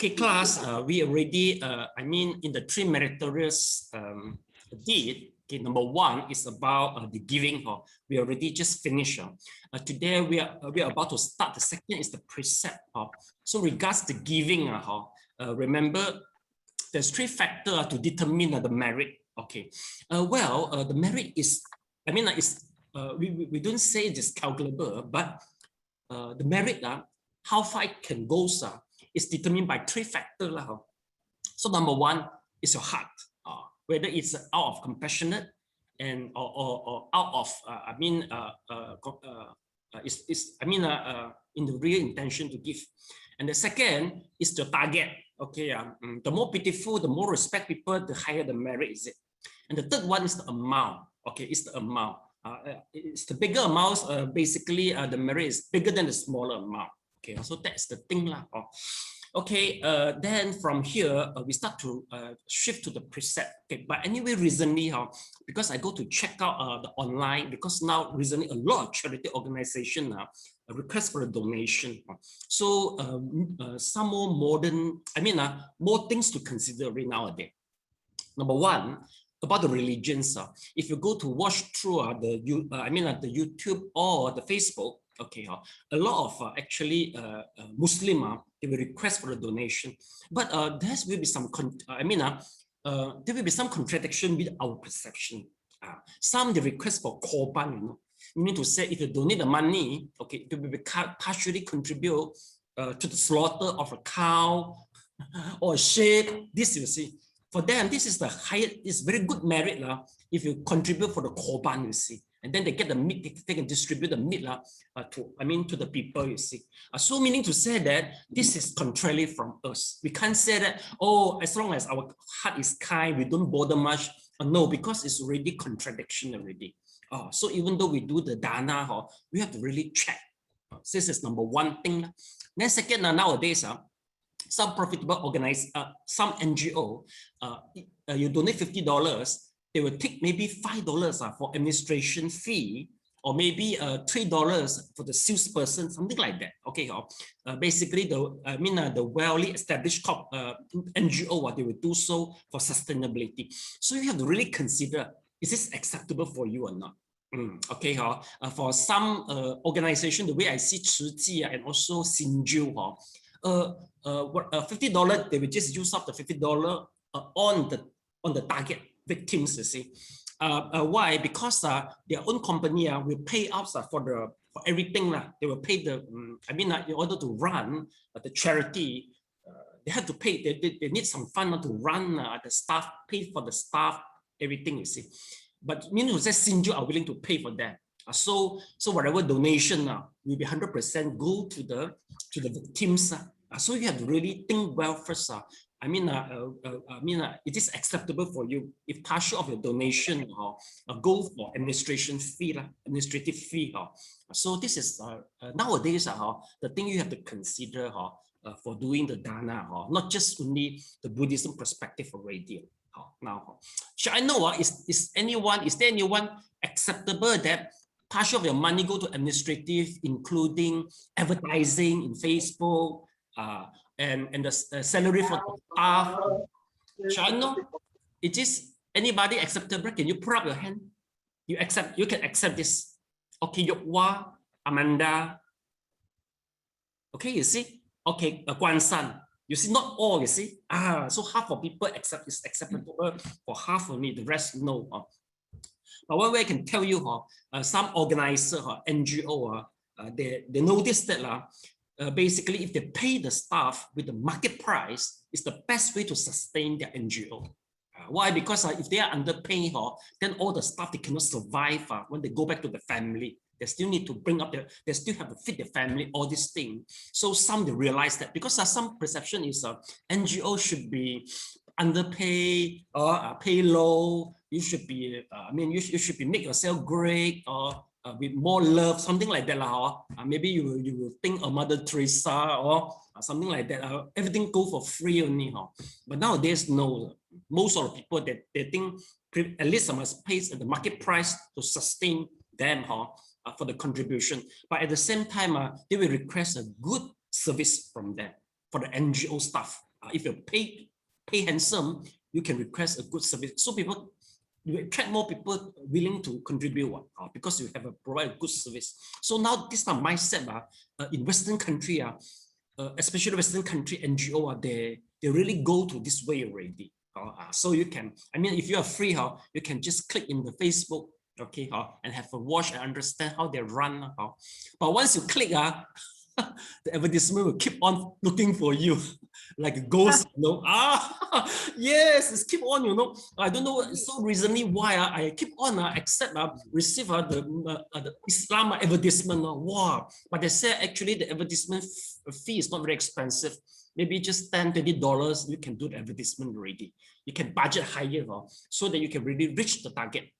Okay, class, we already, I mean, in the three meritorious deed, okay, number one is about the giving. We already just finished. Today, we are about to start. The second is the precept. So regards the giving, remember, there's three factors to determine the merit. Okay, the merit is, I mean, we don't say it is calculable, but the merit, how far it can go, is determined by three factors. So number one is your heart, whether it's out of compassionate and or out of in the real intention to give. And the second is the target. Okay, the more pitiful, the more respect people, the higher the merit is it. And the third one is the amount. Okay, it's the amount. It's the bigger amounts. Basically, the merit is bigger than the smaller amount. Okay, so that's the thing. Okay, then from here, we start to shift to the precept. Okay, but anyway, recently, because I go to check out the online, because now recently a lot of charity organization request for a donation. So some more modern, more things to consider right nowadays. Number one, about the religions. If you go to watch through the YouTube or the Facebook, okay, a lot of actually Muslim, they will request for a donation, but there will be some there will be some contradiction with our perception. Some they request for korban, you mean to say if you donate the money, okay, it will be partially contribute to the slaughter of a cow or a sheep. This you see, for them this is the highest, it's very good merit if you contribute for the korban, you see. And then they get the meat, they can distribute the meat to the people, you see. So meaning to say that this is contrary from us. We can't say that, oh, as long as our heart is kind, we don't bother much. No, because it's already contradiction already. So even though we do the dana, we have to really check. This is number one thing. Then second, nowadays, some profitable organized, some NGO, you donate $50, they will take maybe $5 for administration fee, or maybe $3 for the salesperson, something like that. Okay, basically the well-established NGO, they will do so for sustainability. So you have to really consider, is this acceptable for you or not? Okay, for some organization, the way I see Tzu Ji and also Xinju, $50, they will just use up the $50 on the target victims, you see. Why? Because their own company will pay out for everything. They will pay the, in order to run the charity, they have to pay, they need some fund to run the staff, pay for the staff, everything, you see. But meaning to say, Xinju are willing to pay for that. So whatever donation will be 100% go to the victims. So you have to really think well first. It is acceptable for you if partial of your donation go for administrative fee. So this is nowadays the thing you have to consider for doing the dana, not just only the Buddhism perspective already. Now, shall I know is there anyone acceptable that partial of your money go to administrative, including advertising in Facebook? And the salary for the staff. Shall I know? It is anybody acceptable? Can you put up your hand? You can accept this. Okay, Yokwa, Amanda. Okay, you see? Okay, Guan San. You see, not all, you see. So half of people accept is acceptable for half only, the rest no. But one way I can tell you, some organizer, NGO, they notice that basically, if they pay the staff with the market price, it's the best way to sustain their NGO. Why? Because if they are underpaid, then all the staff, they cannot survive when they go back to the family. They still need to bring up they still have to feed their family, all these things. So some they realize that, because some perception is NGO should be underpaid or pay low. You should be, you should be make yourself great, or with more love, something like that. Maybe you will think of Mother Teresa or something like that. Everything go for free only. But nowadays, no. Most of the people that they think at least I must pay the market price to sustain them for the contribution. But at the same time, they will request a good service from them for the NGO staff. If you pay handsome, you can request a good service. So you attract more people willing to contribute because you have provide a good service. So now this kind of mindset in Western country, especially Western country NGO, they really go to this way already. So you can, I mean, if you are free, you can just click in the Facebook, okay, and have a watch and understand how they run. But once you click, the advertisement will keep on looking for you like a ghost, yes, it's keep on, I don't know. So recently why I keep on accept receive the Islam advertisement. Wow, but they say actually the advertisement fee is not very expensive. Maybe just $10-20, you can do the advertisement already. You can budget higher so that you can really reach the target.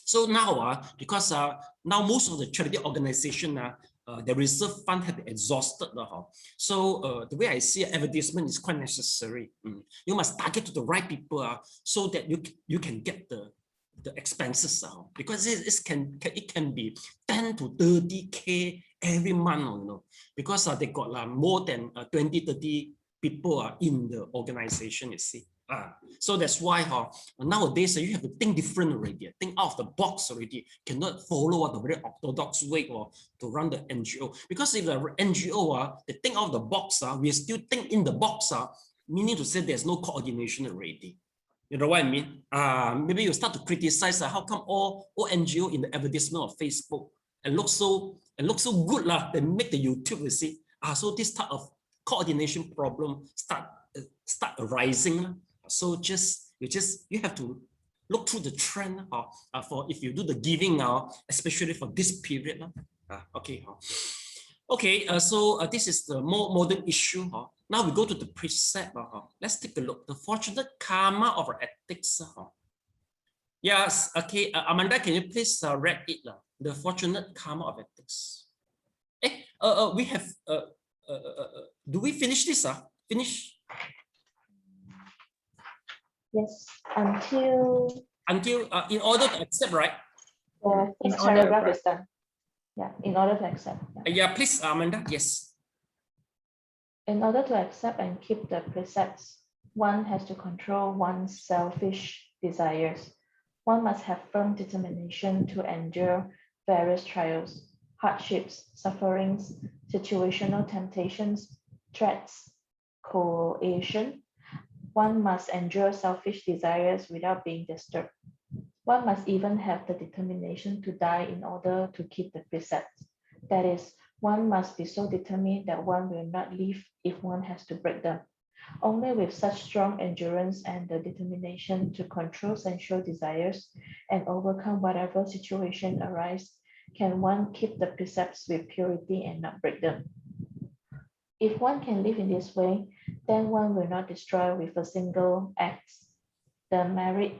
So now, because now most of the charity organization, the reserve fund have been exhausted. So the way I see advertisement is quite necessary. You must target to the right people so that you can get the expenses because it can be 10 to 30K every month, because they got more than 20-30 people in the organization, you see. So that's why nowadays you have to think different already, think out of the box already. Cannot follow the very orthodox way to run the NGO. Because if the NGO they think out of the box, we still think in the box, meaning to say there's no coordination already. You know what I mean? Maybe you start to criticize how come all NGO in the advertisement of Facebook and look so good they make the YouTube, you see. So this type of coordination problem start arising. So you have to look through the trend for if you do the giving especially for this period. Okay, so this is the more modern issue. Now we go to the precept. Let's take a look. The fortunate karma of our ethics. Yes, okay. Amanda, can you please read it? The fortunate karma of ethics. We have. Do we finish this? Finish? Yes, until in order to accept, right? The first paragraph is done. Yeah, in order to accept. Yeah, please, Amanda. Yes. In order to accept and keep the precepts, one has to control one's selfish desires. One must have firm determination to endure various trials, hardships, sufferings, situational temptations, threats, coercion. One must endure selfish desires without being disturbed. One must even have the determination to die in order to keep the precepts. That is, one must be so determined that one will not leave if one has to break them. Only with such strong endurance and the determination to control sensual desires and overcome whatever situation arises can one keep the precepts with purity and not break them. If one can live in this way, then one will not destroy with a single act the merit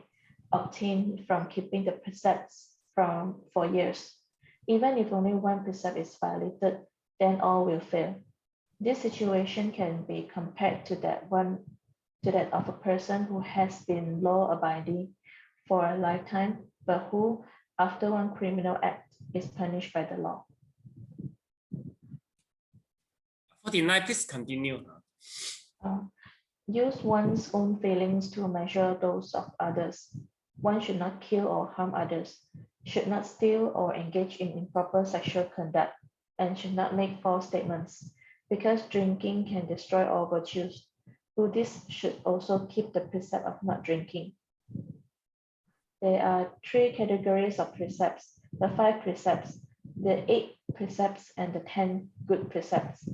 obtained from keeping the precepts for years. Even if only one precept is violated, then all will fail. This situation can be compared to that of a person who has been law-abiding for a lifetime, but who, after one criminal act, is punished by the law. 49, please continue. Use one's own feelings to measure those of others. One should not kill or harm others, should not steal or engage in improper sexual conduct, and should not make false statements, because drinking can destroy all virtues. Buddhists should also keep the precept of not drinking. There are 3 categories of precepts: the 5 precepts, the 8 precepts, and the 10 good precepts.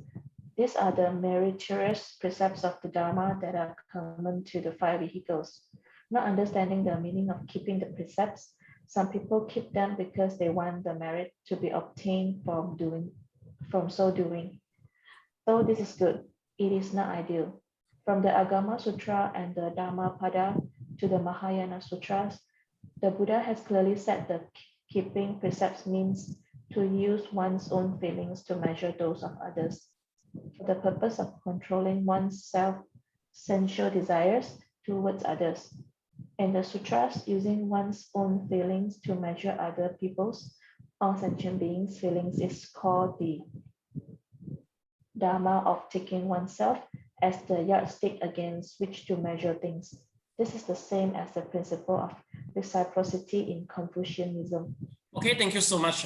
These are the meritorious precepts of the Dharma that are common to the 5 vehicles. Not understanding the meaning of keeping the precepts, some people keep them because they want the merit to be obtained from so doing. Though this is good, it is not ideal. From the Agama Sutra and the Dhammapada to the Mahayana Sutras, the Buddha has clearly said that keeping precepts means to use one's own feelings to measure those of others, for the purpose of controlling one's sensual desires towards others. In the sutras, using one's own feelings to measure other people's or sentient beings' feelings is called the Dharma of taking oneself as the yardstick against which to measure things. This is the same as the principle of reciprocity in Confucianism. Okay, thank you so much.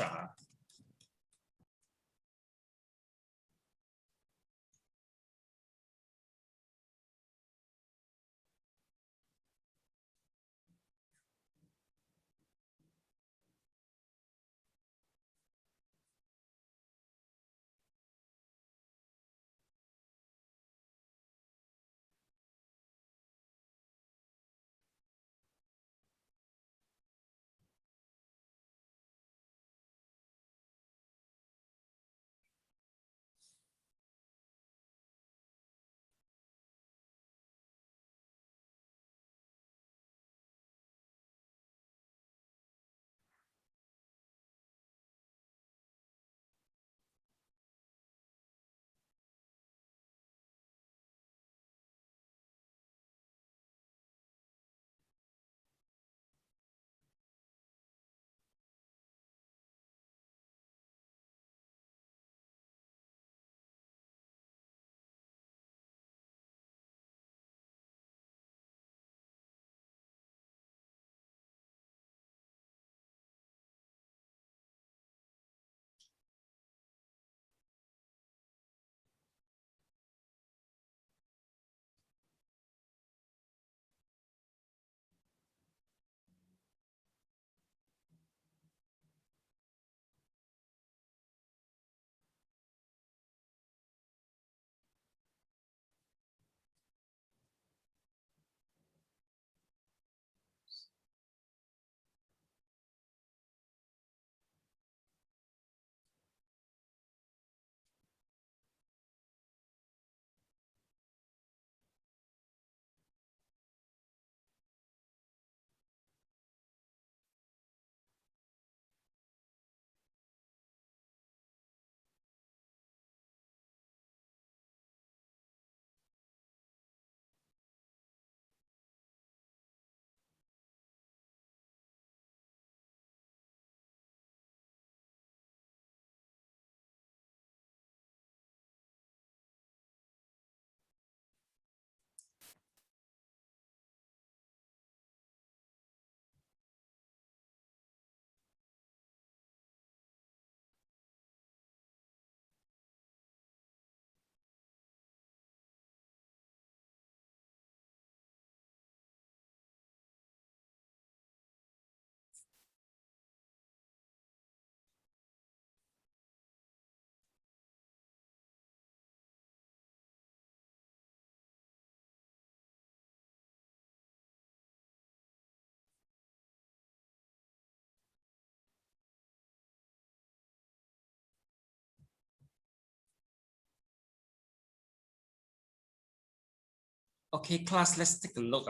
Okay, class, let's take a look.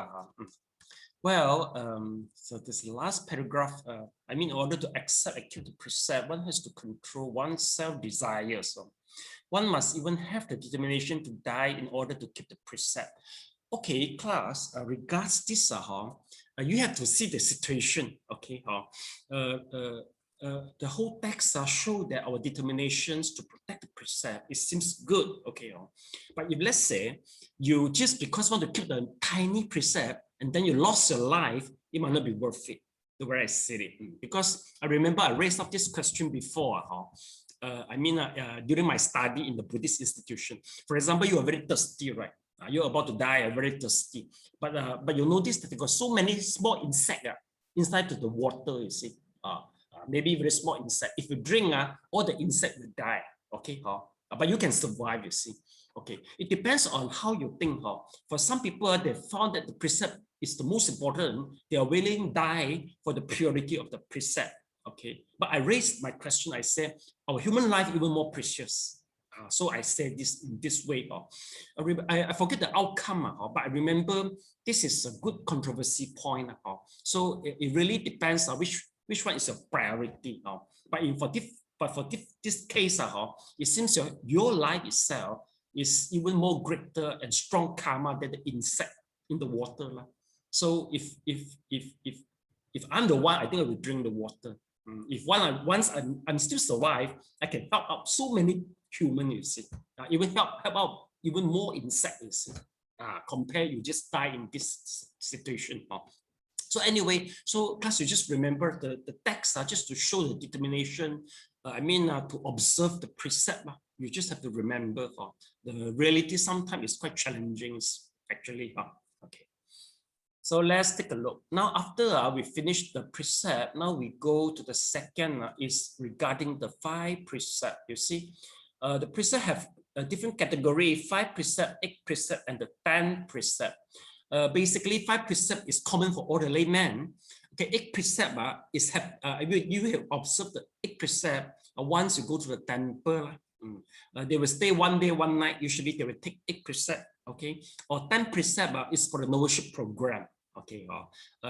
Well, so this last paragraph, I mean, in order to accept and keep the precept, one has to control one's self-desire. So one must even have the determination to die in order to keep the precept. Okay, class, regards this, you have to see the situation, okay? The whole text show that our determinations to protect the precept, it seems good, okay? But if let's say you just because want to keep the tiny precept and then you lost your life, it might not be worth it, the way I said it. Because I remember I raised up this question before, during my study in the Buddhist institution. For example, you are very thirsty, right? You're about to die, you're very thirsty. But you notice that there got so many small insects inside of the water, you see. Maybe very small insect. If you drink, all the insects will die, okay? But you can survive, you see. Okay, it depends on how you think. For some people, they found that the precept is the most important. They are willing to die for the purity of the precept. Okay, but I raised my question. I said, our human life even more precious. So I said this in this way. I forget the outcome, but I remember this is a good controversy point. So it really depends on which one is your priority. But for this case, it seems your life itself is even more greater and strong karma than the insect in the water. So if I'm the one, I think I will drink the water. If once I'm still survive, I can help out so many humans, you see. Even help out even more insects. Compare you just die in this situation. So anyway, so class, you just remember the text just to show the determination. To observe the precept. You just have to remember the reality sometimes is quite challenging, actually. Okay. So let's take a look. Now, after we finish the precept, now we go to the second is regarding the 5 precept. You see, the precept have a different category: 5 precept, 8 precept, and the 10 precept. Basically, 5 precept is common for all the laymen. Okay, 8 precept is you have observed the 8 precept once you go to the temple. They will stay 1 day, 1 night. Usually, they will take 8 precept. Okay, or 10 precept is for the nouriship program. Okay,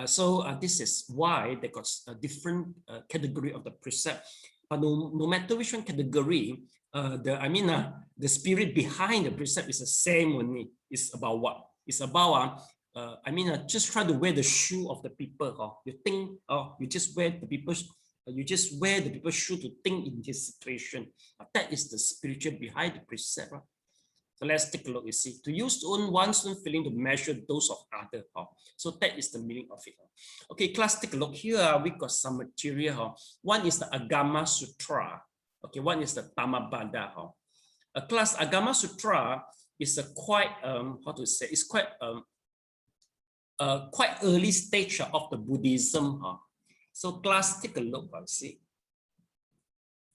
so this is why they got a different category of the precept. But no matter which one category, the spirit behind the precept is the same only. It's about what? It's about just try to wear the shoe of the people. You think, you just wear the people's. You just wear the people's shoe to think in this situation. That is the spiritual behind the precept. So let's take a look. You see, to use one's own feeling to measure those of others. So that is the meaning of it. Okay, class, take a look here. We got some material. One is the Agama Sutra. Okay, one is the Dhammapada. A class Agama Sutra is a quite it's quite quite early stage of the Buddhism. So class, take a look. See.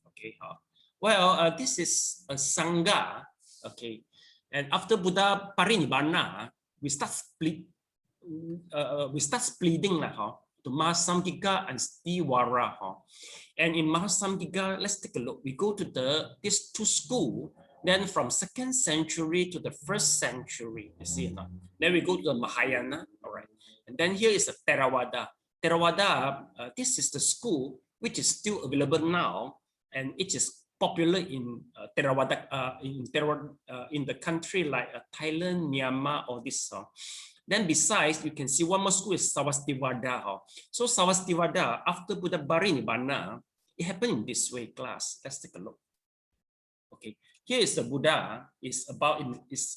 Okay. Well, this is a Sangha. Okay. And after Buddha Parinibbana, we start splitting to Mahasamgika and Stiwara. And in Mahasamgika, let's take a look. We go to these 2 schools. Then from 2nd century to the 1st century, you see. Then we go to the Mahayana. All right. And then here is the Theravada. Theravada, this is the school which is still available now, and it is popular in Theravada in the country like Thailand, Myanmar, or this. Then besides, you can see one more school is Sarvastivada. So Sarvastivada, after Buddha Parinibbana, it happened in this way, class. Let's take a look. Okay, here is the Buddha. Is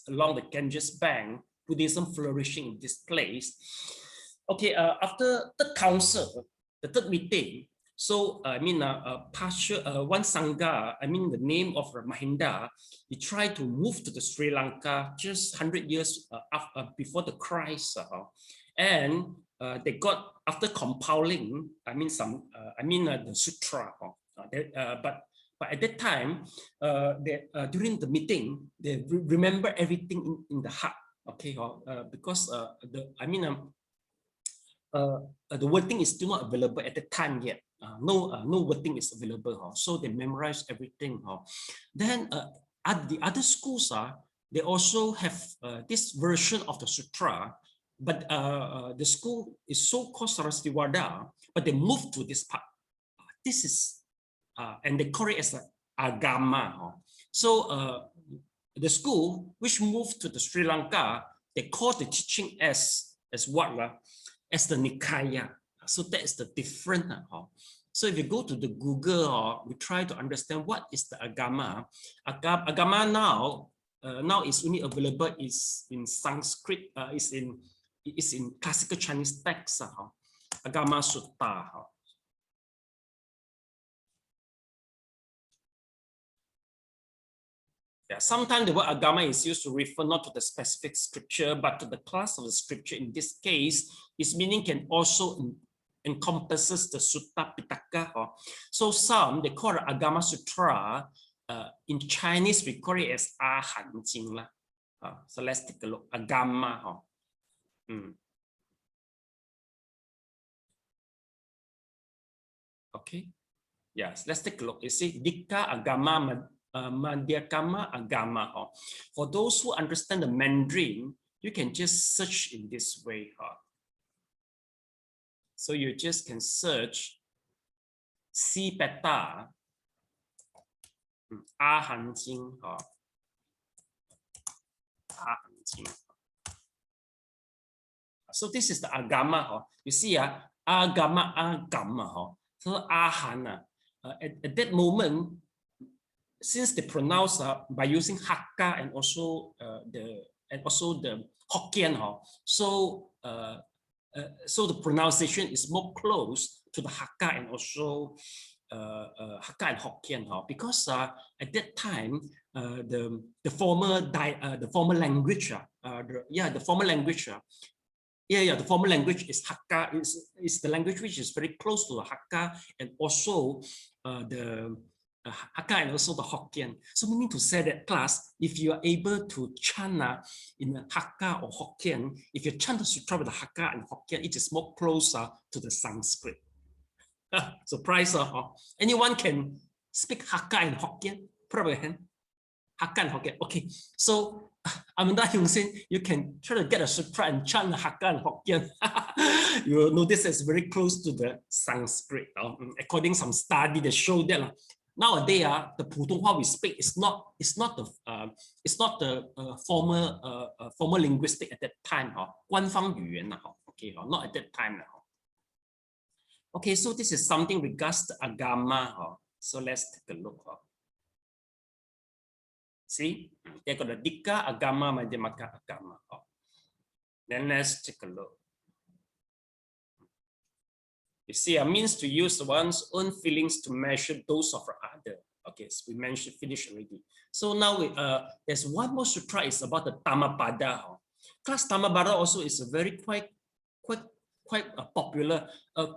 along the Ganges bank. Buddhism flourishing in this place. Okay, after the council, the 3rd meeting. So one Sangha, the name of Mahinda, he tried to move to the Sri Lanka just 100 years before the Christ, and they got, after compiling, the sutra, but at that time, during the meeting, they remember everything in the heart. Okay, because the wording is still not available at the time yet. No wording is available. So they memorize everything. Then at the other schools, they also have this version of the sutra, but the school is so-called Sarasvati, but they moved to this part. This is, and they call it as an Agama. So the school which moved to the Sri Lanka, they call the teaching as what? As the Nikaya. So that is the difference. So if you go to the Google, we try to understand what is the Agama. Agama now is only available is in Sanskrit. Is in classical Chinese texts. Agama Sutta. Yeah, sometimes the word Agama is used to refer not to the specific scripture, but to the class of the scripture. In this case, its meaning can also encompasses the Sutta Pitaka. So some, they call it Agama Sutra. In Chinese, we call it as Han Jing. So let's take a look. Agama. Okay. Yes, let's take a look. You see, Dikka Agama Madhyakama Agama. For those who understand the Mandarin, you can just search in this way. So you just can search Si Peta Han Jing. So this is the Agama. You see, Agama. So Ahan. At that moment, since they pronounce by using Hakka and also the Hokkien, so so the pronunciation is more close to the Hakka and also Hakka and Hokkien, because at that time the former language, the former language. The former language is Hakka, is the language which is very close to the Hakka and also the Hakka and also the Hokkien. So meaning to say that, class, if you are able to chant in Hakka or Hokkien, if you chant the sutra with the Hakka and Hokkien, it is more closer to the Sanskrit. Surprise, anyone can speak Hakka and Hokkien? Put up your hand. Hakka and Hokkien. Okay, so Amanda Hyung-sin, you can try to get a sutra and chant the Hakka and Hokkien. You will notice it's very close to the Sanskrit. According to some study that show that nowadays the Putonghua we speak is not the formal linguistic at that time. 官方语言 okay, not at that time. Okay, so this is something regards to agama. So let's take a look. See, they got the Dika, Agama, Madhyamaka, Agama. Then let's take a look. You see, a means to use one's own feelings to measure those of other. Okay, so we mentioned, finished already. So now there's one more sutra, is about the Dhammapada. Class Dhammapada also is a very quite popular.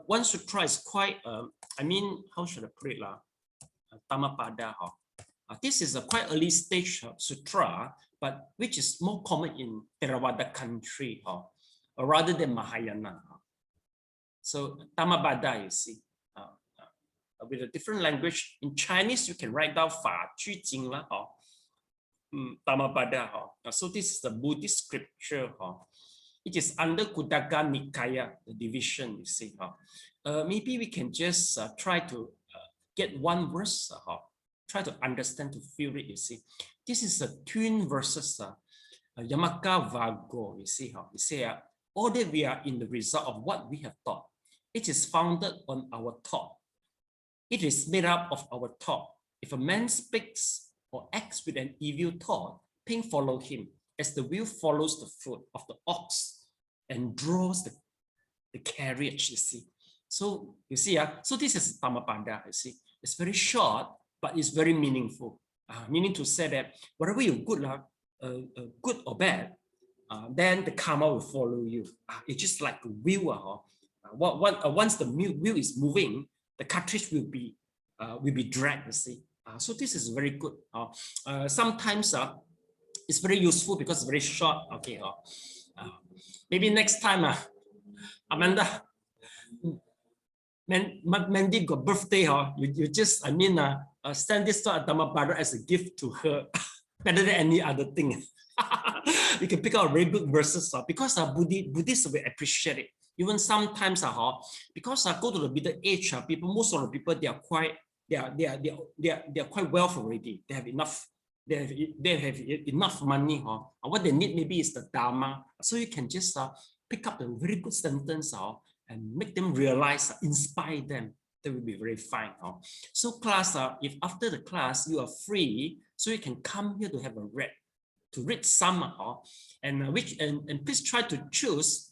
One sutra is quite, I mean, how should I put it? Dhammapada. This is a quite early stage sutra, but which is more common in Theravada country, rather than Mahayana. So Dhammapada, you see, with a different language. In Chinese, you can write down Fa Ju Jing Dhammapada. So this is the Buddhist scripture. It is under Kudaka Nikaya, the division, you see. Maybe we can just try to get one verse. Try to understand, to feel it, you see. This is a twin verses, Yamaka Vago, you see how you say, all that we are in the result of what we have thought. It is founded on our thought. It is made up of our thought. If a man speaks or acts with an evil thought, pain follow him, as the wheel follows the foot of the ox and draws the carriage, you see. So you see, so this is Dhammapada, you see. It's very short, but it's very meaningful. Meaning to say that whatever you good or bad, then the karma will follow you. It's just like a wheel. Once the wheel is moving, the cartridge will be dragged. You see. So this is very good. Sometimes it's very useful because it's very short. Okay. Maybe next time, Amanda. Mandy got birthday, you just, I mean, send this to Dhammapada as a gift to her, better than any other thing. You can pick out very good verses because Buddhists will appreciate it. Even sometimes, because I go to the middle age, most of the people, they are quite wealthy already. They have enough. They have enough money. What they need maybe is the dharma. So you can just pick up a very good sentence and make them realize, inspire them. That will be very fine. So class, if after the class you are free, so you can come here to have a read some, and please try to choose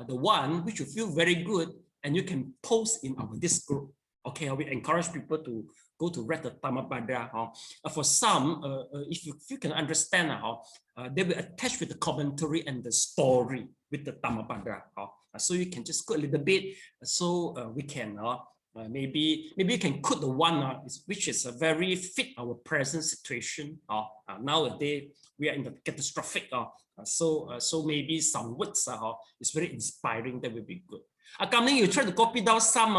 the one which you feel very good, and you can post in this group. Okay, we encourage people to go to read the Dhammapada. For some, if you can understand, they will attach with the commentary and the story with the Dhammapada. So you can just go a little bit, so we can maybe you can put the one which is a very fit our present situation. Nowadays we are in the catastrophic. So maybe some words is very inspiring. That will be good. Kamling, you try to copy down some,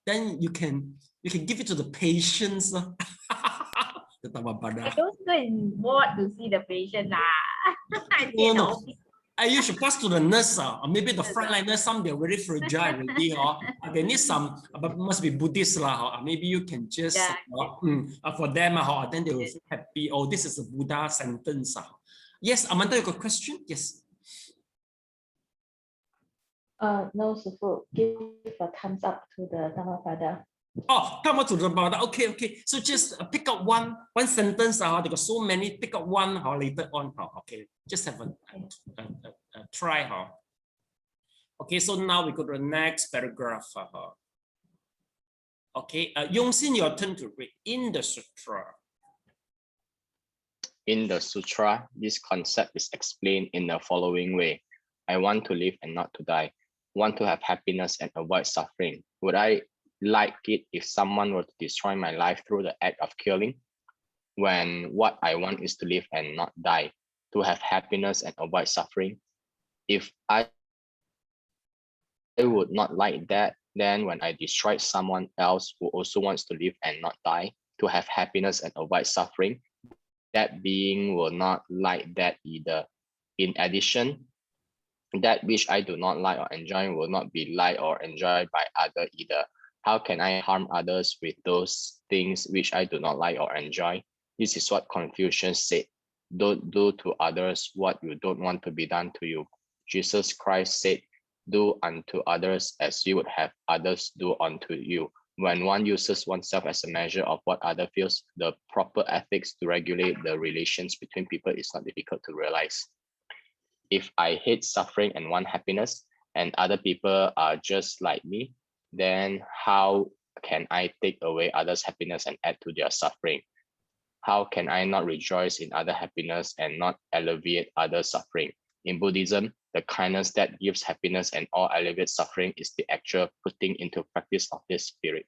then you can give it to the patients. The Dhammapada. I don't go and want to see the patient. No. You should pass to the nurse, or maybe the frontliners. Some they're very fragile already. They need some, but must be Buddhist maybe you can just for them, then they will feel happy. Oh, this is a Buddha sentence. Yes, Amanda, you got a question? Yes. No, Sifu, give a thumbs up to the Dhammapada. Oh, come on to the about that. Okay, okay. So just pick up one sentence. They got so many. Pick up one. Later on. Okay. Just have a try. Okay. So now we go to the next paragraph. Okay. Yongxin, your turn to read in the sutra. In the sutra, this concept is explained in the following way. I want to live and not to die. Want to have happiness and avoid suffering. Would I like it if someone were to destroy my life through the act of killing? When what I want is to live and not die, to have happiness and avoid suffering. If I would not like that, then when I destroy someone else who also wants to live and not die, to have happiness and avoid suffering, that being will not like that either. In addition, that which I do not like or enjoy will not be liked or enjoyed by others either. How can I harm others with those things which I do not like or enjoy? This is what Confucius said. Don't do to others what you don't want to be done to you. Jesus Christ said, do unto others as you would have others do unto you. When one uses oneself as a measure of what other feels, the proper ethics to regulate the relations between people is not difficult to realize. If I hate suffering and want happiness, and other people are just like me, then how can I take away others' happiness and add to their suffering? How can I not rejoice in other happiness and not alleviate other suffering? In Buddhism, the kindness that gives happiness and all alleviates suffering is the actual putting into practice of this spirit.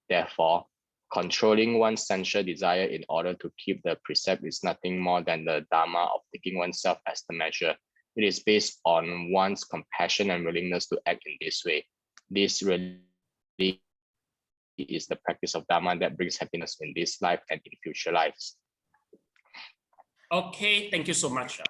Therefore, controlling one's sensual desire in order to keep the precept is nothing more than the dharma of taking oneself as the measure. It is based on one's compassion and willingness to act in this way. This really is the practice of dharma that brings happiness in this life and in future lives. Okay, thank you so much.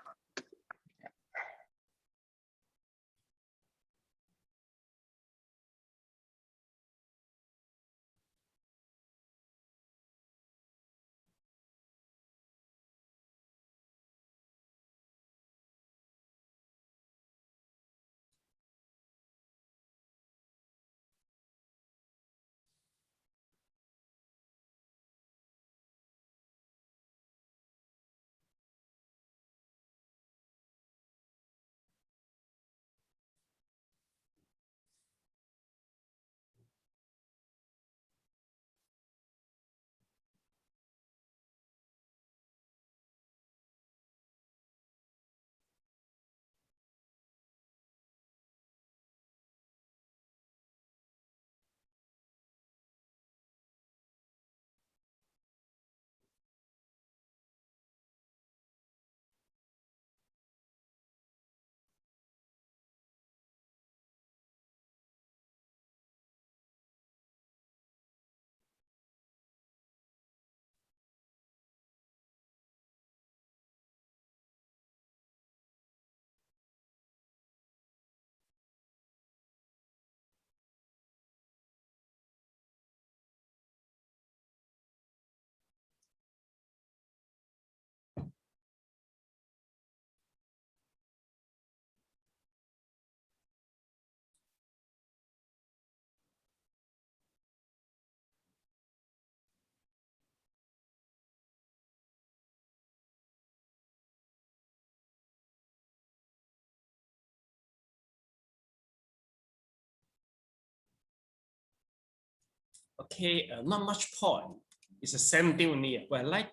Okay, not much point. It's the same thing only. Well, I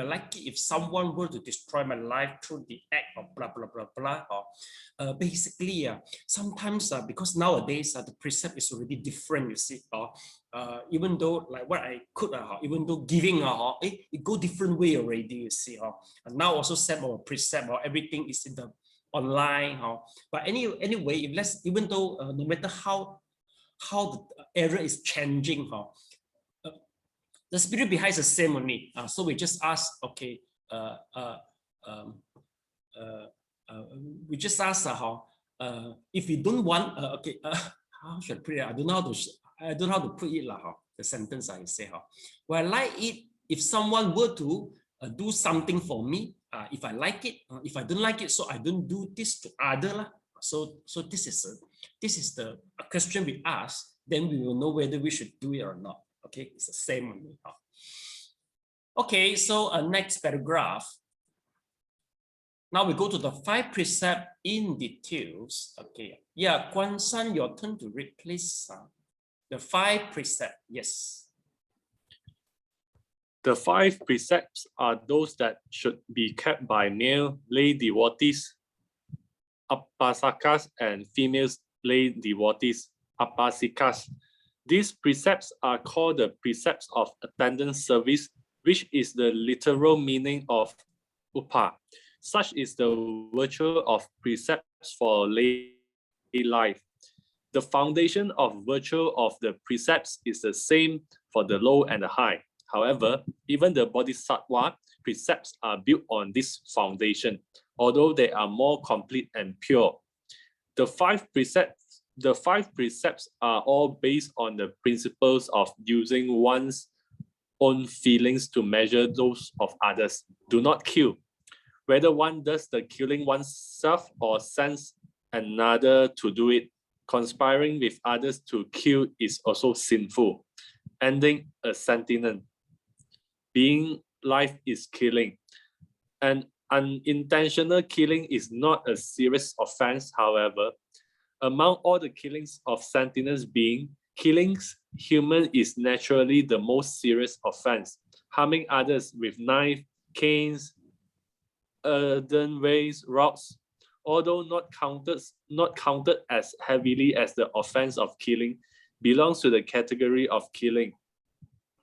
like it if someone were to destroy my life through the act of blah blah blah blah. Or basically, sometimes because nowadays the precept is already different. You see, even though like what I could, even though giving, it go different way already. You see, and now also set our precept or everything is in the online. But anyway, if even though no matter how the error is changing, the spirit behind is the same only. So we just ask, okay, we just ask if we don't want, okay, how should I put it? I don't know how to put it the sentence I say. Well, I like it if someone were to do something for me. If I like it, if I don't like it, so I don't do this to other. So this is the question we ask. Then we will know whether we should do it or not. Okay, it's the same only. Okay, so next paragraph. Now we go to the 5 precepts in details. Okay, yeah, Guan San, your turn to read, please. The 5 precepts, yes. The 5 precepts are those that should be kept by male lay devotees, upasakas, and female lay devotees, upasikas. These precepts are called the precepts of attendant service, which is the literal meaning of upa. Such is the virtue of precepts for lay life. The foundation of virtue of the precepts is the same for the low and the high. However, even the bodhisattva precepts are built on this foundation, although they are more complete and pure. The 5 precepts are all based on the principles of using one's own feelings to measure those of others. Do not kill. Whether one does the killing oneself or sends another to do it, conspiring with others to kill is also sinful. Ending a sentiment. Being life is killing. An unintentional killing is not a serious offense, however. Among all the killings of sentient beings, killing human is naturally the most serious offense. Harming others with knife, canes, earthenware, rocks, although not counted as heavily as the offense of killing, belongs to the category of killing.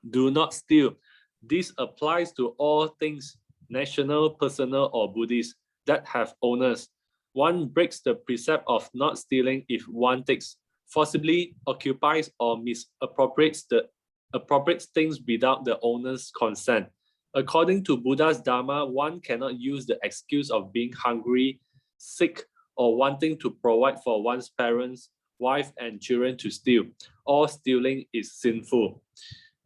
Do not steal. This applies to all things national, personal, or Buddhist that have owners. One breaks the precept of not stealing if one takes, forcibly occupies, or misappropriates things without the owner's consent. According to Buddha's Dharma, one cannot use the excuse of being hungry, sick, or wanting to provide for one's parents, wife, and children to steal. All stealing is sinful.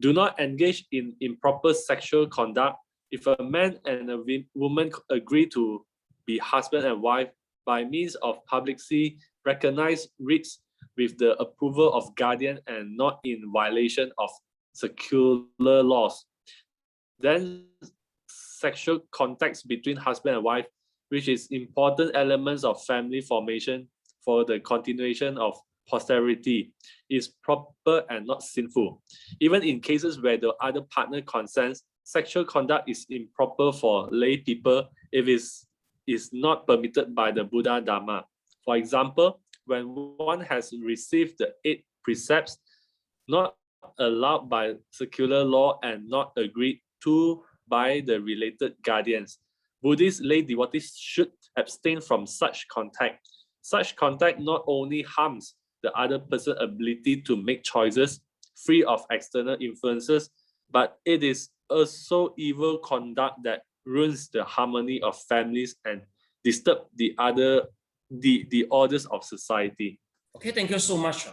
Do not engage in improper sexual conduct. If a man and a woman agree to be husband and wife by means of publicly recognized rites with the approval of guardian and not in violation of secular laws, then sexual contacts between husband and wife, which is important elements of family formation for the continuation of posterity, is proper and not sinful. Even in cases where the other partner consents, sexual conduct is improper for lay people if it is not permitted by the Buddha Dharma. For example, when one has received the 8 precepts not allowed by secular law and not agreed to by the related guardians, Buddhist lay devotees should abstain from such contact. Such contact not only harms the other person's ability to make choices free of external influences, but it is also evil conduct that ruins the harmony of families and disturb the orders of society. Okay, thank you so much.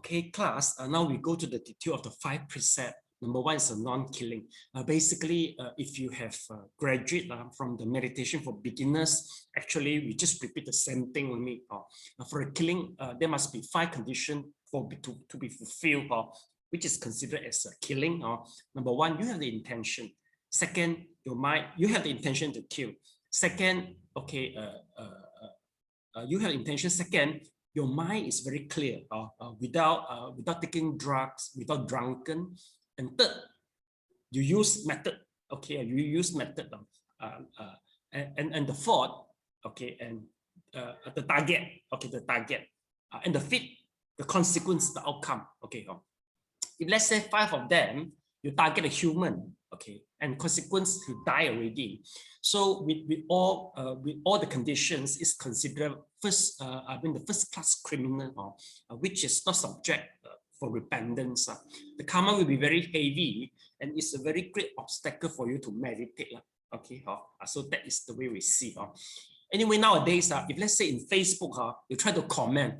Okay, class, now we go to the detail of the 5 precepts. Number 1 is a non-killing. Basically, if you have graduate from the meditation for beginners, actually, we just repeat the same thing only. For a killing, there must be 5 conditions to be fulfilled, which is considered as a killing. Number 1, you have the intention. Second, your mind, you have the intention to kill. Second, okay, you have intention. Second, your mind is very clear, without taking drugs, without drunken. And third, you use method. Okay, you use method. And the fourth, okay, and the target. Okay, the target. And the fifth, the consequence, the outcome. Okay. If let's say 5 of them, you target a human. Okay, and consequence, you die already. So with all the conditions, is considered first. The first class criminal, which is not subject for repentance. The karma will be very heavy, and it's a very great obstacle for you to meditate. Okay, so that is the way we see. Anyway, nowadays, if let's say in Facebook, you try to comment,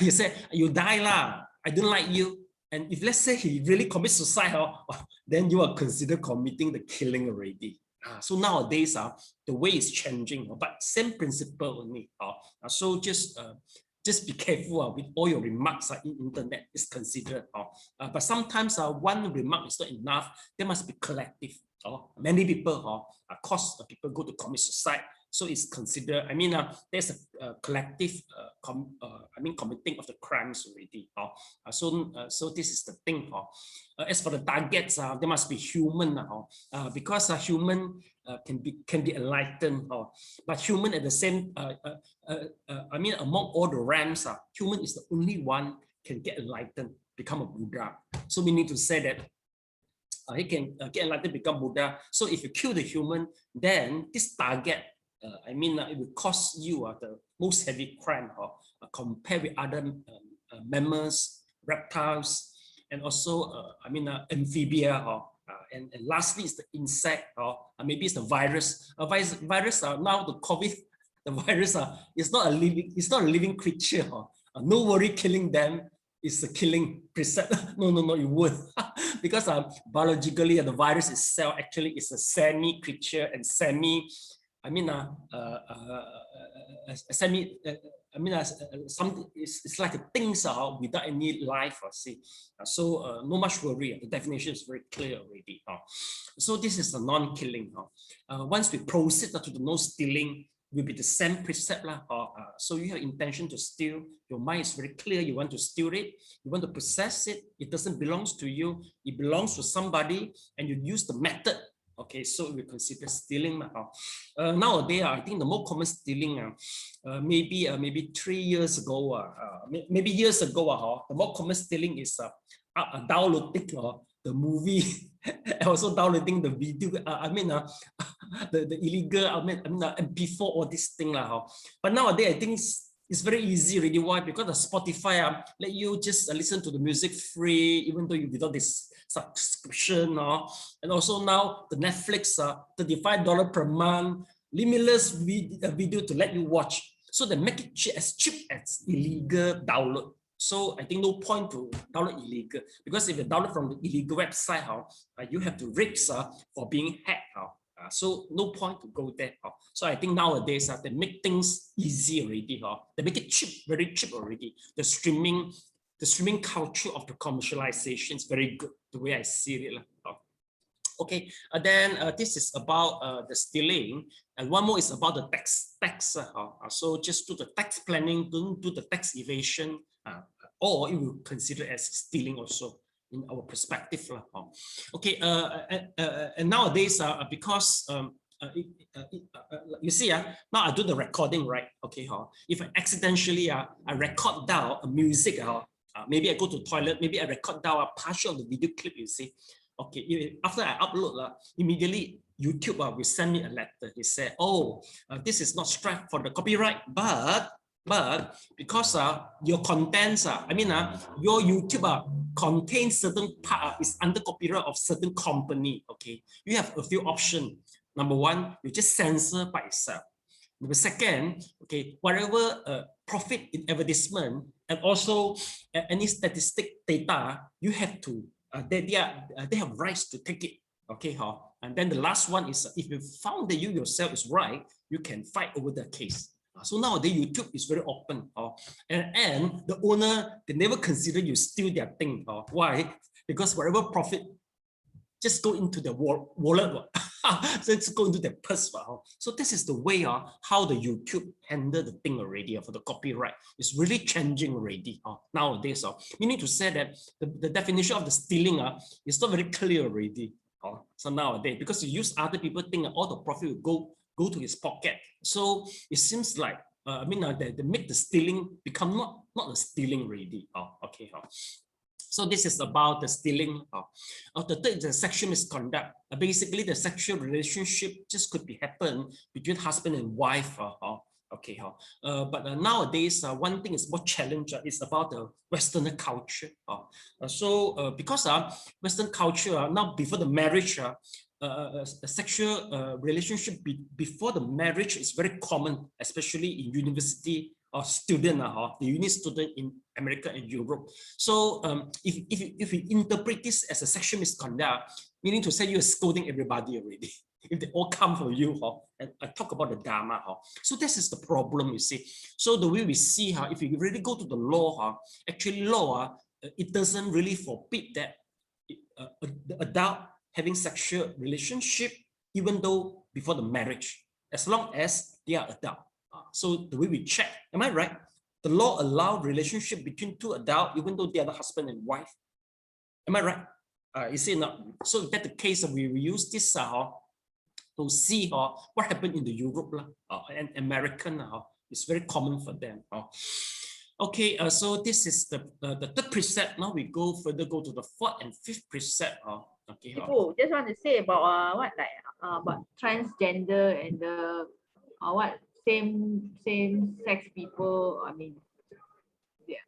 you say you die lah, I don't like you. And if let's say he really commits suicide, then you are considered committing the killing already. So nowadays, the way is changing, but same principle only. So just be careful with all your remarks in internet is considered. But sometimes one remark is not enough. There must be collective. Many people cause people go to commit suicide. So it's considered, there's a collective, committing of the crimes already. So this is the thing. As for the targets, there must be human, because a human can be enlightened. But human at the same, among all the realms, human is the only one can get enlightened, become a Buddha. So we need to say that he can get enlightened, become Buddha. So if you kill the human, then this target, it will cost you the most heavy crime compared with other mammals, reptiles, and also amphibia. And lastly, is the insect, or maybe it's the virus. Virus now the COVID, the virus is not a living creature. No worry, killing them is a killing precept. No, it won't. Because biologically, the virus itself actually is a semi creature and semi. Something it's like a things without any life. So no much worry. The definition is very clear already. So this is a non-killing. Once we proceed to the no stealing, will be the same precept. So you have intention to steal, your mind is very clear, you want to steal it, you want to possess it, it doesn't belong to you, it belongs to somebody, and you use the method. Okay, so we consider stealing. Nowadays, I think the more common stealing, maybe 3 years ago, maybe years ago, the more common stealing is downloading the movie, and also downloading the video. The illegal, MP4, all this thing But nowadays, I think it's very easy already. Why? Because the Spotify let you just listen to the music free, even though you without this subscription. And also now the Netflix, $35 per month, limitless video to let you watch. So they make it as cheap as illegal download. So I think no point to download illegal, because if you download from the illegal website, you have to risk for being hacked. So no point to go there. So I think nowadays they make things easy already. They make it cheap, very cheap already. The streaming culture of the commercialization is very good, the way I see it. Okay, then this is about the stealing, and one more is about the tax. So just do the tax planning, don't do the tax evasion, or it will consider as stealing also in our perspective. Okay, and nowadays, because you see, now I do the recording, right? Okay, if I accidentally I record down a music, maybe I go to the toilet, maybe I record down a partial of the video clip, you see. Okay, after I upload, immediately YouTube will send me a letter. He said, oh, this is not strike for the copyright, but because your contents, your YouTube contains certain part is under copyright of certain company. Okay, you have a few options. Number one, you just censor by itself. Number second, okay, whatever profit in advertisement and also any statistic data, you have to, they have rights to take it. Okay, and then the last one is if you found that you yourself is right, you can fight over the case. So nowadays YouTube is very open, and the owner, they never consider you steal their thing. Why? Because whatever profit just go into the wallet. So it's going to the purse. So this is the way how the YouTube handle the thing already for the copyright. It's really changing already nowadays. Meaning to say that the definition of the stealing is not very clear already. So nowadays, because you use other people think all the profit will go to his pocket. So it seems like they make the stealing become not a stealing already. Okay. So this is about the stealing. The third is the sexual misconduct. Basically, the sexual relationship just could be happen between husband and wife. Okay. But nowadays, one thing is more challenge is about the Western culture. Because Western culture now before the marriage, a sexual relationship before the marriage is very common, especially in university or student, the uni student in America and Europe. So if we interpret this as a sexual misconduct, meaning to say you're scolding everybody already, if they all come for you, and I talk about the dharma. So this is the problem, you see. So the way we see, if you really go to the law, actually law, it doesn't really forbid that the adult having sexual relationship, even though before the marriage, as long as they are adult. So the way we check, am I right? The law allows relationship between two adults, even though they are the husband and wife. Am I right? You see now. So if that's the case, we use this to see what happened in the Europe and American. It's very common for them. Okay, so this is the third precept. Now we go to the fourth and fifth precept. Okay. Just want to say about about transgender and the same sex people. I mean, yeah.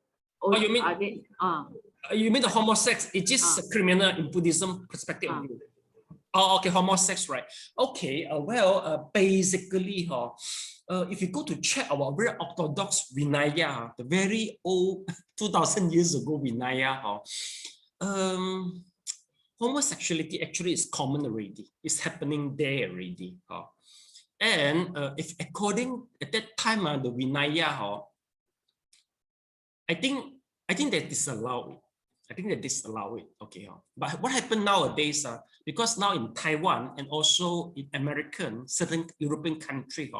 You mean the homosex? It is criminal in Buddhism perspective. Okay, homosex, right? Okay, basically, if you go to check our very orthodox Vinaya, the very old 2000 years ago Vinaya, homosexuality actually is common already. It's happening there already. And if according at that time, the Vinaya, I think they disallow it. I think they disallow it. Okay. But what happened nowadays, because now in Taiwan and also in American, certain European country,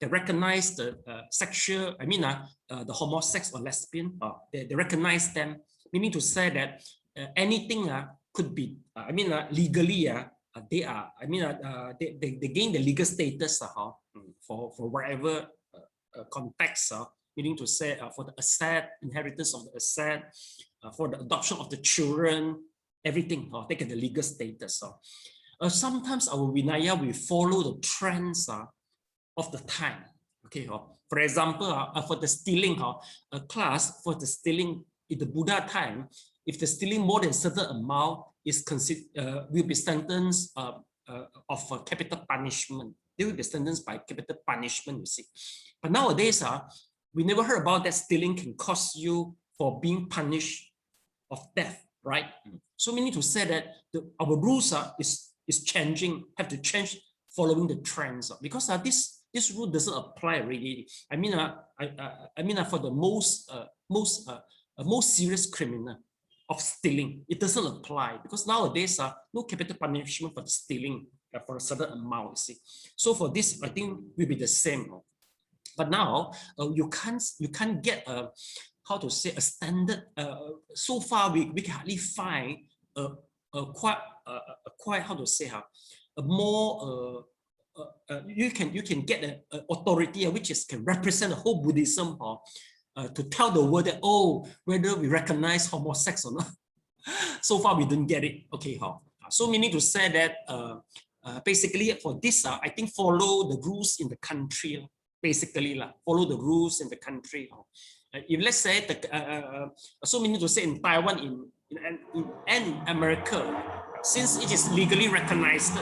they recognize the sexual, the homosex or lesbian, they recognize them, meaning to say that anything could be, legally, they are, they gain the legal status for whatever context, meaning to say for the asset, inheritance of the asset, for the adoption of the children, everything, they get the legal status. Sometimes our Vinaya, we follow the trends of the time. Okay, for example, for the stealing, a class for the stealing in the Buddha time, if the stealing more than a certain amount is considered, will be sentenced of capital punishment. They will be sentenced by capital punishment, you see. But nowadays, we never heard about that stealing can cost you for being punished of death, right? So we need to say that our rules is changing, have to change following the trends, because this rule doesn't apply really. For the most serious criminal of stealing, it doesn't apply, because nowadays no capital punishment for the stealing for a certain amount, you see. So for this, I think will be the same. But now you can't get how to say a standard. So far we can hardly find quite how to say a more you can get an authority which can represent the whole Buddhism to tell the world that whether we recognize homosex or not. So far we didn't get it. Okay, so meaning to say that basically for this, I think follow the rules in the country. Basically, follow the rules in the country. If let's say so meaning to say in Taiwan, in America, since it is legally recognized,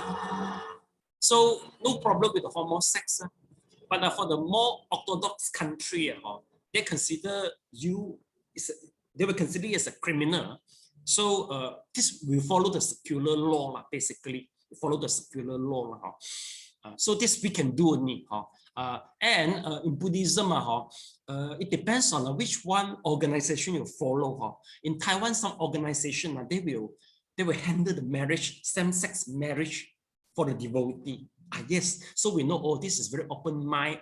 so no problem with the homosex. But for the more orthodox country, they consider you they will consider it as a criminal. So this will follow the secular law, basically. Follow the secular law. So this we can do only. And in Buddhism, it depends on which one organization you follow. In Taiwan, some organization they will handle the marriage, same-sex marriage for the devotee. Yes, so we know, oh, this is very open mind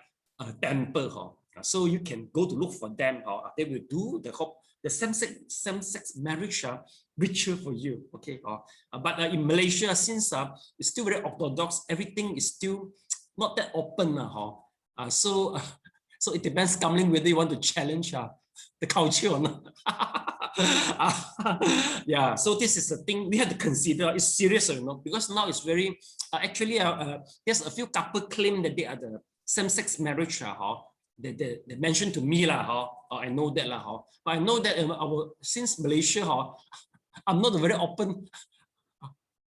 temple. So you can go to look for them. They will do the same-sex marriage ritual for you. Okay. But in Malaysia, since it's still very orthodox, everything is still not that open. So it depends, Kamling, whether you want to challenge the culture or not. Yeah, so this is the thing we have to consider. It's serious or not, because now it's very actually there's a few couple claim that they are the same-sex marriage. They mentioned to me I know that but I know that since Malaysia I'm not very open.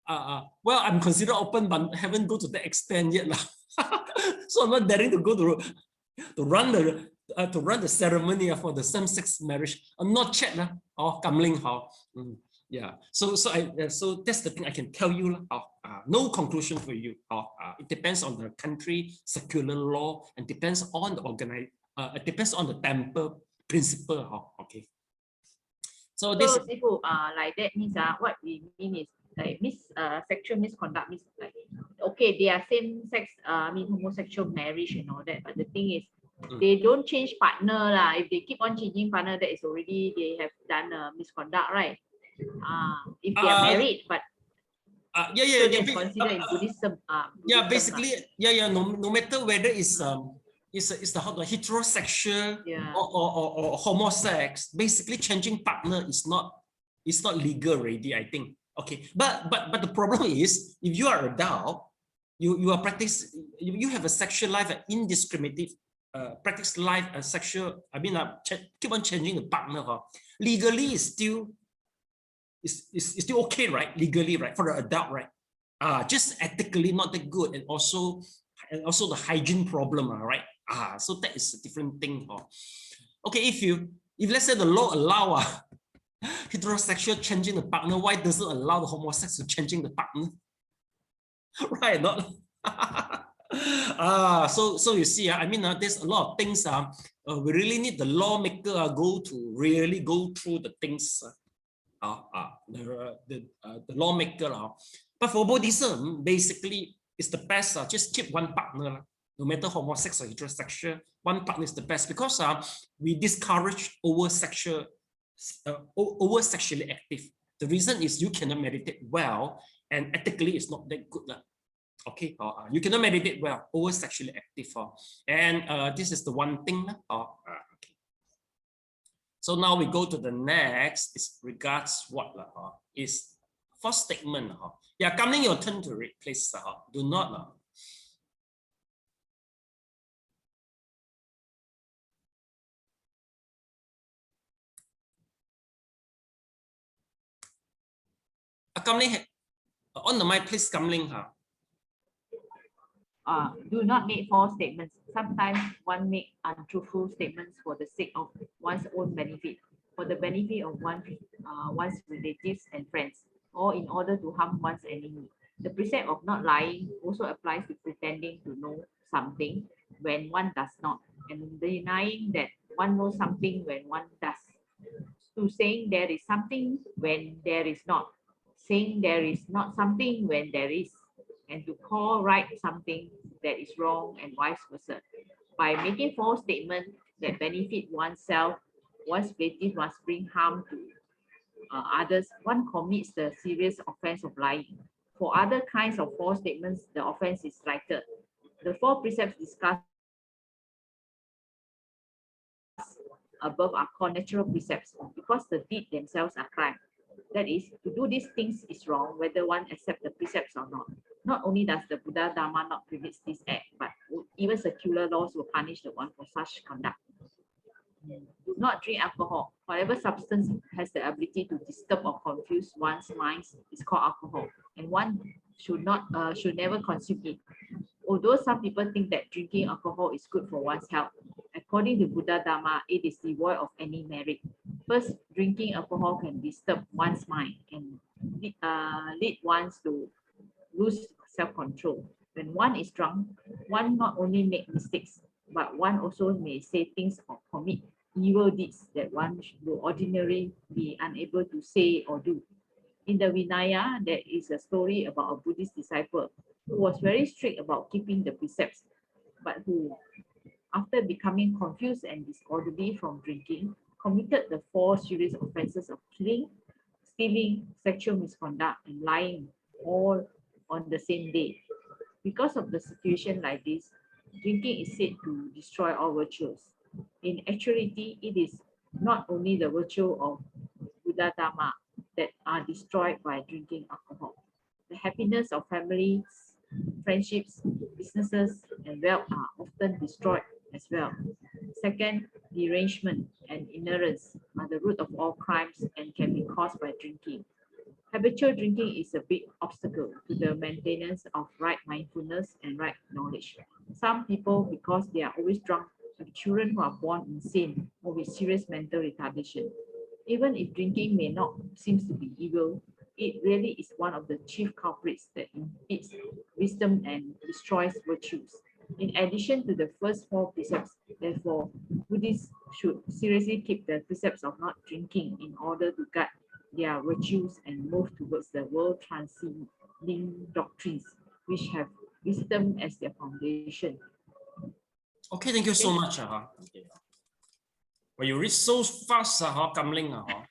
Well, I'm considered open, but haven't go to that extent yet. So I'm not daring to go to run the ceremony for the same-sex marriage. I'm not checked or Kamling yeah. So that's the thing I can tell you. No conclusion for you. It depends on the country secular law and depends on the it depends on the temple principle. Okay. So this like that means what we mean is like sexual misconduct means like, okay, they are same sex homosexual marriage and all that, but the thing is they don't change partner lah. If they keep on changing partner, that is already they have done misconduct, right? If they are married, but so that's considered in Buddhism. Yeah, basically, no matter whether it's the heterosexual or homosex, basically changing partner is not legal already, I think. Okay, but the problem is, if you are adult, you are you have a sexual life, an indiscriminative practice life, sexual. Keep on changing the partner. Legally, is still okay, right? Legally, right, for the adult, right? Just ethically not that good, and also the hygiene problem, right? So that is a different thing. Okay, if let's say the law allow heterosexual changing the partner, why does it allow the homosexual changing the partner? Right, not. So you see, there's a lot of things. We really need the lawmaker really go through the things. The lawmaker. But for Buddhism, basically, it's the best. Just keep one partner. No matter homosexual or heterosexual, one partner is the best, because we discourage over sexually active. The reason is you cannot meditate well, and ethically it's not that good. Okay, you cannot meditate well, over sexually active. And this is the one thing. Okay. So now we go to the next. Is regards what is first statement. Yeah, Kamling, your turn to read, please. Do not. Kamling, on the mic, please, Kamling. Do not make false statements. Sometimes one make untruthful statements for the sake of one's own benefit, for the benefit of one's relatives and friends, or in order to harm one's enemy. The precept of not lying also applies to pretending to know something when one does not, and denying that one knows something when one does, to saying there is something when there is not, saying there is not something when there is, and to call right something that is wrong, and vice versa. By making false statements that benefit oneself, one's relative must bring harm to others, one commits the serious offense of lying. For other kinds of false statements, the offense is lighter. The four precepts discussed above are called natural precepts because the deed themselves are crime. That is, to do these things is wrong, whether one accepts the precepts or not. Not only does the Buddha Dharma not permit this act, but even secular laws will punish the one for such conduct. Do not drink alcohol. Whatever substance has the ability to disturb or confuse one's mind is called alcohol, and one should never consume it. Although some people think that drinking alcohol is good for one's health, according to Buddha Dharma, it is devoid of any merit. First, drinking alcohol can disturb one's mind and lead one to lose self-control. When one is drunk, one not only make mistakes, but one also may say things or commit evil deeds that one would ordinarily be unable to say or do. In the Vinaya, there is a story about a Buddhist disciple who was very strict about keeping the precepts, but who, after becoming confused and disorderly from drinking, committed the 4 serious offenses of killing, stealing, sexual misconduct, and lying, all on the same day. Because of the situation like this, drinking is said to destroy all virtues. In actuality, it is not only the virtue of Buddha Dharma that are destroyed by drinking alcohol. The happiness of families, friendships, businesses, and wealth are often destroyed as well. Second, derangement and ignorance are the root of all crimes and can be caused by drinking. Habitual drinking is a big obstacle to the maintenance of right mindfulness and right knowledge. Some people, because they are always drunk, have children who are born insane or with serious mental retardation. Even if drinking may not seem to be evil, it really is one of the chief culprits that impedes wisdom and destroys virtues. In addition to the first 4 precepts, therefore, Buddhists should seriously keep the precepts of not drinking in order to guide their virtues and move towards the world transcending doctrines, which have wisdom as their foundation. Okay, thank you so much. Okay. Well, you read so fast, Kamling.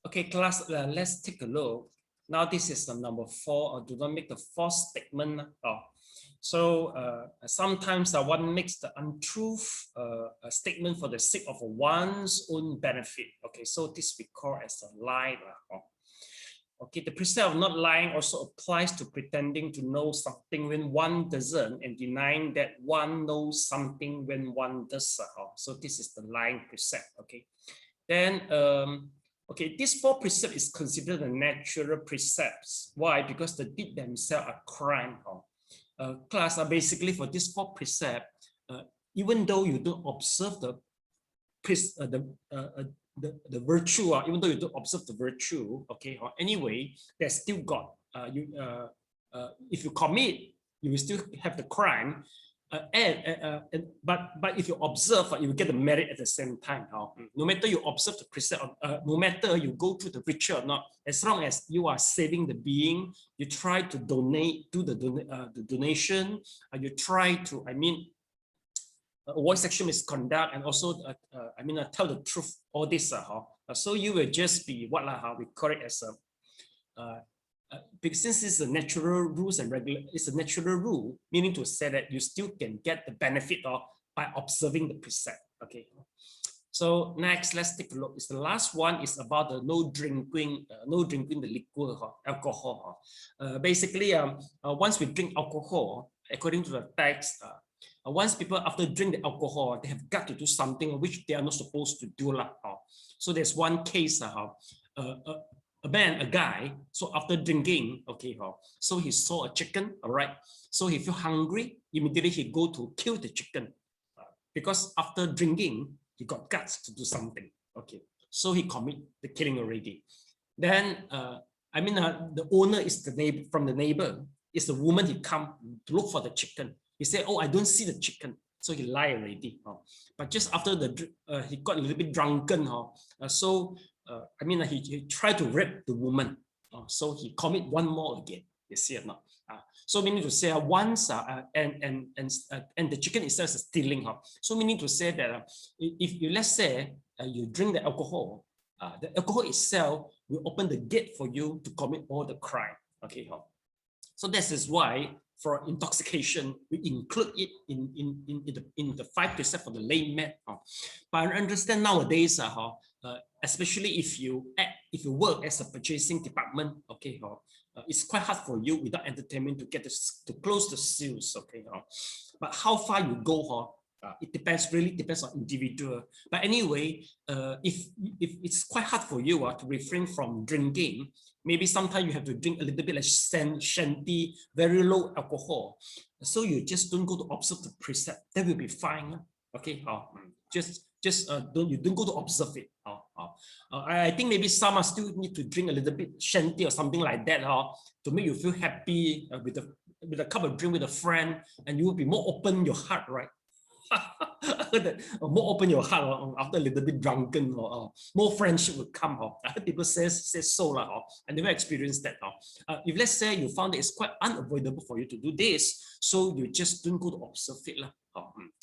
Okay, class, let's take a look. Now this is the number 4. Do not make the false statement. Sometimes one makes the untruth statement for the sake of one's own benefit. Okay, so this we call as a lie. Okay, the precept of not lying also applies to pretending to know something when one doesn't, and denying that one knows something when one does. So this is the lying precept. Okay, then okay, these 4 precepts is considered the natural precepts. Why? Because the deed themselves are crime. Class are basically for this 4 precept, even though you don't observe the virtue, even though you don't observe the virtue, okay, anyway, there's still God. If you commit, you will still have the crime, but if you observe, you will get the merit at the same time. No matter you observe the precept, no matter you go through the ritual or not, as long as you are saving the being, you try to donate, do the donation, you try to, avoid sexual misconduct, and also, tell the truth, all this. So you will just be what we call it as a, because since it's a natural rules and it's a natural rule, meaning to say that you still can get the benefit by observing the precept. Okay. So next, let's take a look. It's the last one is about the no drinking the liquor, alcohol. Basically, once we drink alcohol, according to the text, once people after drink the alcohol, they have got to do something which they are not supposed to do. So there's one case, a guy, so after drinking, okay, so he saw a chicken, all right, so he feel hungry, immediately he go to kill the chicken, because after drinking, he got guts to do something, okay, so he commit the killing already. Then, the owner is the neighbor, from the neighbor, is the woman, he come to look for the chicken. He said, oh, I don't see the chicken. So he lied already. But just after he got a little bit drunken. He tried to rape the woman. So he commit one more again. You see it now. So meaning to say once, and the chicken itself is stealing. So meaning to say that if you, let's say, you drink the alcohol itself will open the gate for you to commit all the crime. Okay. So this is why for intoxication, we include it in the 5 precepts for the layman. But I understand nowadays, especially if you work as a purchasing department, okay, it's quite hard for you without entertainment to get to close the sales, okay. But how far you go, it really depends on individual. But anyway, if it's quite hard for you to refrain from drinking, maybe sometimes you have to drink a little bit like shanty, very low alcohol. So you just don't go to observe the precept. That will be fine. Okay. Don't go to observe it. I think maybe some still need to drink a little bit shanty or something like that to make you feel happy with a cup of drink with a friend, and you will be more open your heart, right? More open your heart after a little bit drunken, more friendship will come. I heard people say so. I never experienced that. If let's say you found that it's quite unavoidable for you to do this, so you just don't go to observe it.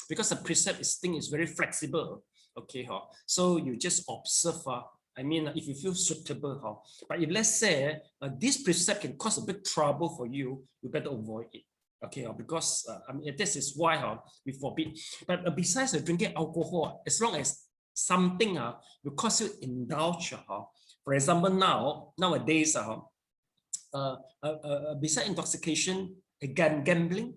Because the precept thing is very flexible. Okay, so you just observe. If you feel suitable. But if let's say this precept can cause a bit trouble for you, you better avoid it. Okay, because this is why we forbid. But besides drinking alcohol, as long as something will cause you indulge, for example, nowadays, besides intoxication, gambling,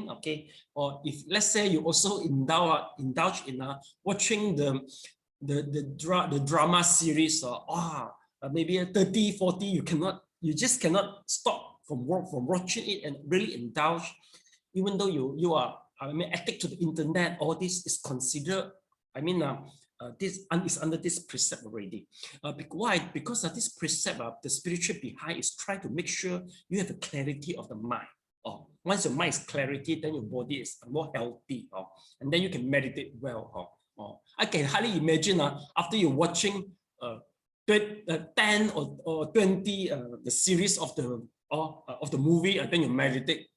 okay, or if let's say you also indulge in watching the drama series, maybe 30, 40, you just cannot stop from watching it and really indulge, even though you are addict to the internet. All this is considered, this is under this precept already. Why? Because of this precept, the spiritual behind is trying to make sure you have a clarity of the mind. Once your mind is clarity, then your body is more healthy, and then you can meditate well. I can hardly imagine after you're watching 10 or 20 the series of the movie, and then you meditate.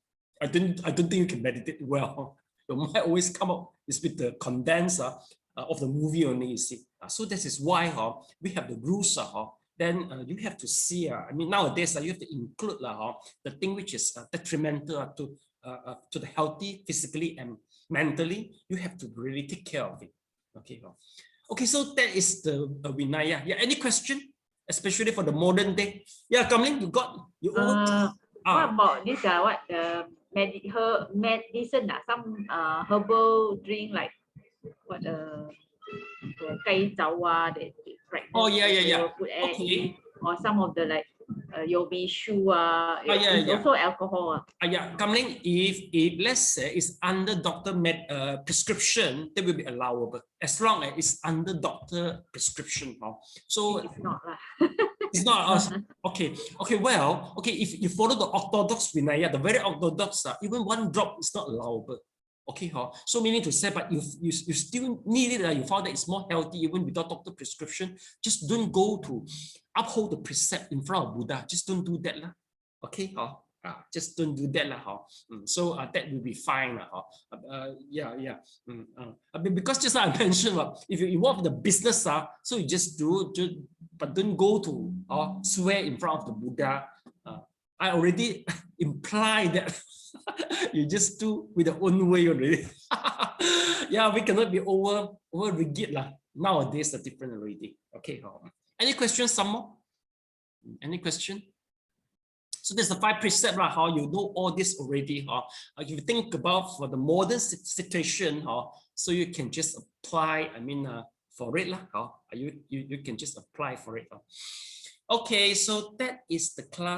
I don't think you can meditate well. Your mind always come up is with the condensed of the movie only, you see. So this is why we have the rules. Then you have to see. I mean, nowadays you have to include the thing which is detrimental to the healthy physically and mentally. You have to really take care of it. Okay. Okay. So that is the Vinaya. Yeah. Any question, especially for the modern day? Yeah, Kamlin, you got you. What about this? What medicine? Some herbal drink like what Kai Jawa that pregnant. Oh yeah. Put egg Okay. in, or some of the like Yobishu. It's also alcohol. Yeah, Kamling, if let's say it's under doctor prescription, that will be allowable as long as it's under doctor prescription. So it's not lah. It's not okay. Well, if you follow the orthodox Vinaya, the very orthodox, even one drop is not allowable. Okay, so meaning to say, but you still need it. You found that it's more healthy even without doctor prescription. Just don't go to uphold the precept in front of Buddha. Just don't do that, lah. Okay, just don't do that, lah. So that will be fine, because just like I mentioned, if you involve the business, so you just do, but don't go to swear in front of the Buddha. I already implied that you just do with your own way already. Yeah, we cannot be over rigid lah. Nowadays, the different already. Okay. Any questions? Some more? Any question? So there's the 5 precepts, how you know all this already. If you think about for the modern situation, so you can just apply. I mean, for it lah. You can just apply for it. Okay, so that is the class.